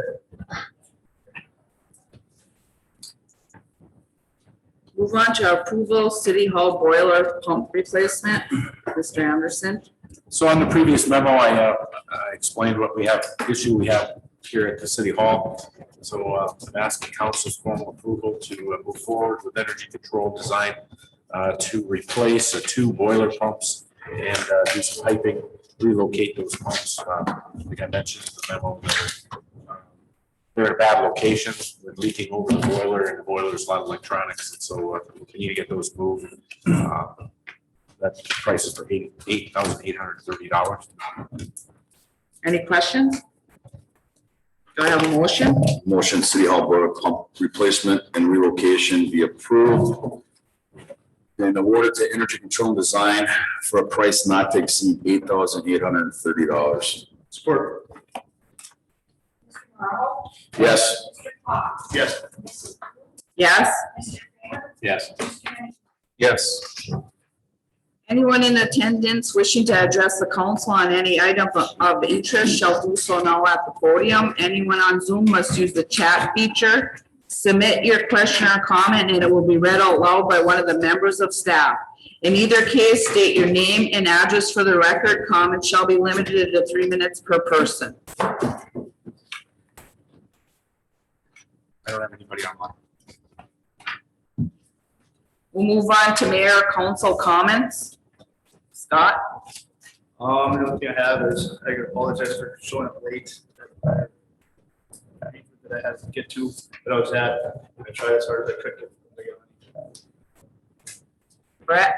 Move on to approval, City Hall boiler pump replacement. Mr. Anderson. So on the previous memo, I explained what issue we have here at the City Hall. So I'm asking council's formal approval to move forward with energy control design to replace 2 boiler pumps and do some piping, relocate those pumps. Like I mentioned in the memo, they're at a bad location, with leaking over the boiler, and the boiler's a lot of electronics, and so we need to get those moved. That price is for $8,830. Any questions? Do I have a motion? Motion, City Hall boiler pump replacement and relocation be approved and awarded to Energy Control and Design for a price not to exceed $8,830. Support. Marl? Yes. Mr. Pop? Yes. Yes. Mr. Graham? Yes. Mr. Anderson? Yes. Anyone in attendance wishing to address the council on any item of interest shall do so now at the podium. Anyone on Zoom must use the chat feature. Submit your question or comment and it will be read out loud by one of the members of staff. In either case, state your name and address for the record. Comments shall be limited to 3 minutes per person. I don't have anybody online. We'll move on to mayor council comments. Scott? The only thing I have is, I apologize for showing up late. That I had to get to, but I was I tried as hard as I could to. Brett?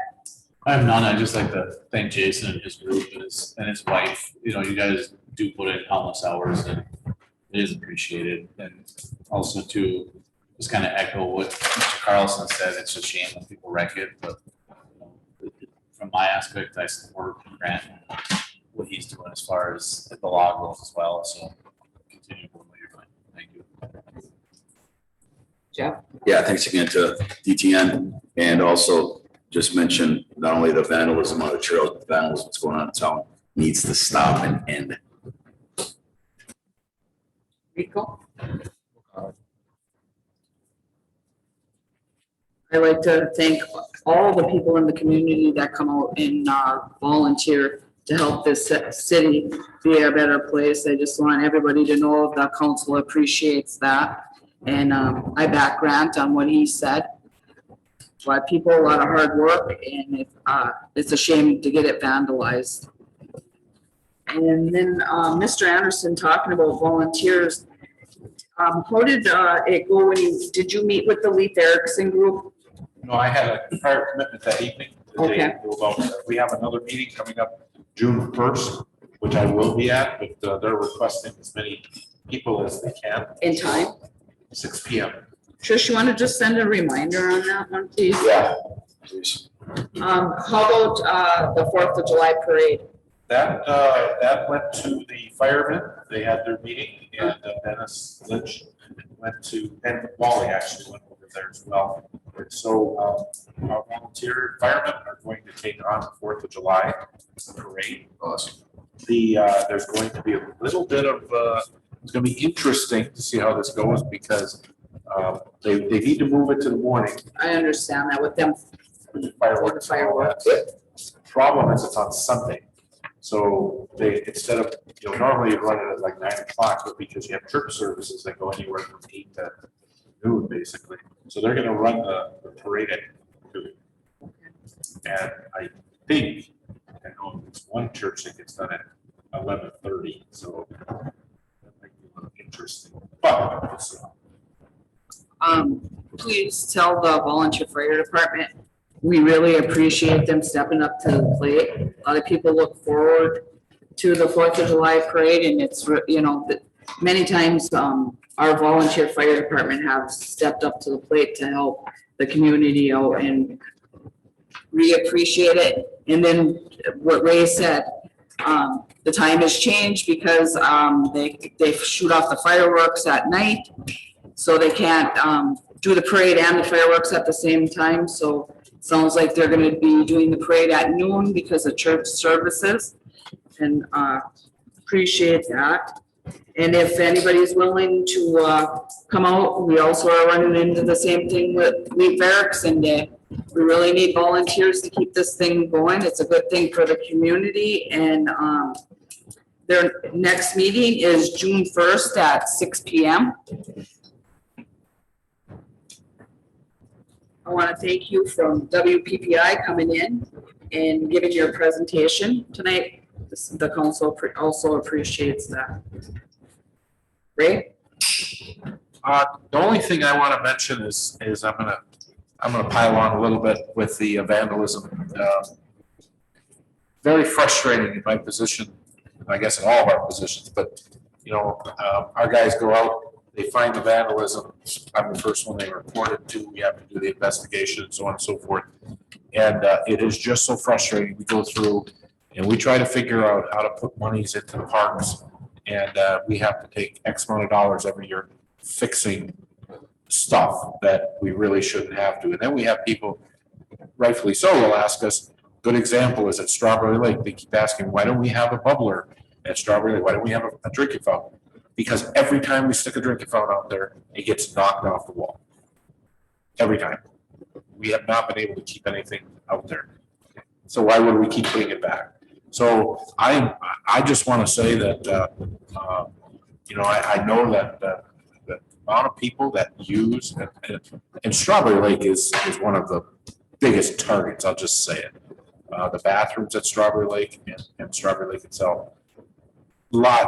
I have none. I'd just like to thank Jason and his group and his wife. You know, you guys do put in countless hours and it is appreciated. And also to just kind of echo what Mr. Carlson said, it's a shame when people wreck it, but you know, from my aspect, I support Grant and what he's doing as far as the law goes as well. So continue doing what you're doing. Thank you. Jeff? Yeah, thanks again to DTN, and also just mention not only the vandalism on the trails, but the vandalism that's going on in town needs to stop and end. Rico? I'd like to thank all the people in the community that come out and volunteer to help this city be a better place. I just want everybody to know the council appreciates that. And I back Grant on what he said. A lot of people, a lot of hard work, and it's a shame to get it vandalized. And then Mr. Anderson talking about volunteers. How did it go when did you meet with the Leif Erikson group? No, I had a prior commitment that evening. The day Okay. about, we have another meeting coming up June 1st, which I will be at, but they're requesting as many people as they can. In time? 6 p.m. Trish, you want to just send a reminder on that one, please? Yeah. Please. How about the 4th of July parade? That went to the firemen. They had their meeting, and Dennis Lynch went to, and Wally actually went over there as well. So our volunteer firemen are going to take on the 4th of July parade. Awesome. There's going to be a little bit of, it's going to be interesting to see how this goes because they need to move it to the morning. I understand that with them. Fireworks. Fireworks. Problem is it's on Sunday. So they, instead of, normally you run it at like 9 o'clock, but because you have church services that go anywhere from 8 to noon, basically. So they're gonna run the parade at 2. And I think, I know it's one church that gets done at 11:30, so that might be a little interesting, but Please tell the volunteer fire department, we really appreciate them stepping up to the plate. A lot of people look forward to the 4th of July parade, and it's, many times, our volunteer fire department have stepped up to the plate to help the community out, and we appreciate it. And then what Ray said, the time has changed because they shoot off the fireworks at night, so they can't do the parade and the fireworks at the same time. So it sounds like they're going to be doing the parade at noon because of church services, and appreciate that. And if anybody's willing to come out, we also are running into the same thing with Leif Erikson Day. We really need volunteers to keep this thing going. It's a good thing for the community, and their next meeting is June 1st at 6 p.m. I want to thank you from WPPI coming in and giving your presentation tonight. The council also appreciates that. Ray? the only thing I want to mention is I'm gonna pile on a little bit with the vandalism. Very frustrating in my position, I guess in all of our positions, but our guys go out, they find the vandalism. I'm the first one they report it to. We have to do the investigation and so on and so forth. And it is just so frustrating. We go through and we try to figure out how to put monies into the parks. And we have to take X amount of dollars every year fixing stuff that we really shouldn't have to. And then we have people, rightfully so, will ask us, Good example is at Strawberry Lake. They keep asking, why don't we have a bubbler at Strawberry Lake? Why don't we have a drinking fountain? Because every time we stick a drinking fountain out there, it gets knocked off the wall. Every time. We have not been able to keep anything out there. So why would we keep putting it back? So I just want to say that, I know that the amount of people that use, and Strawberry Lake is one of the biggest targets, I'll just say it. The bathrooms at Strawberry Lake and Strawberry Lake itself.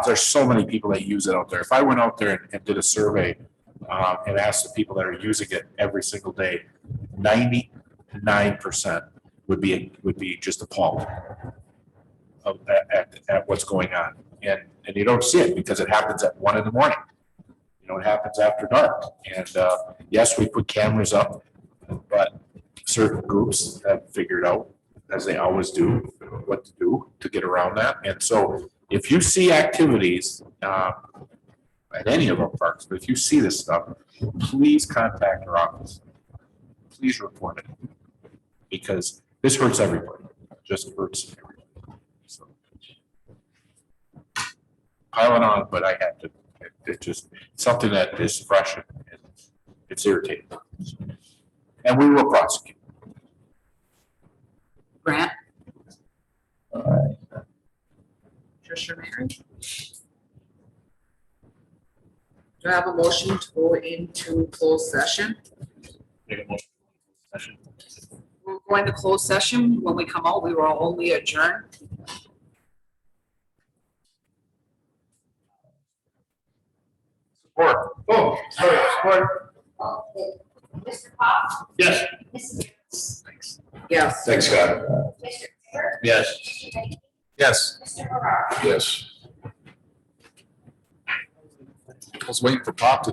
There's so many people that use it out there. If I went out there and did a survey and asked the people that are using it every single day, 99% would be just appalled at what's going on. And you don't see it because it happens at 1 a.m. It happens after dark. And yes, we put cameras up, but certain groups have figured out, as they always do, what to do to get around that. And so if you see activities at any of our parks, but if you see this stuff, please contact our office. Please report it. Because this hurts everybody. It just hurts everybody. So, piling on, but I have to, it's just something that is fresh and it's irritating. And we will prosecute. Grant? Tricia Mary? Do I have a motion to go into closed session? Make a motion. Session. We're going to closed session. When we come out, we will only adjourn. Support. Oh, sorry, support. Mr. Pop? Yes. Mrs. Thanks. Yes. Thanks, Scott. Mr. Taylor? Yes. Mr. Bailey? Yes. Mr. Ferraro? Yes. I was waiting for Pop to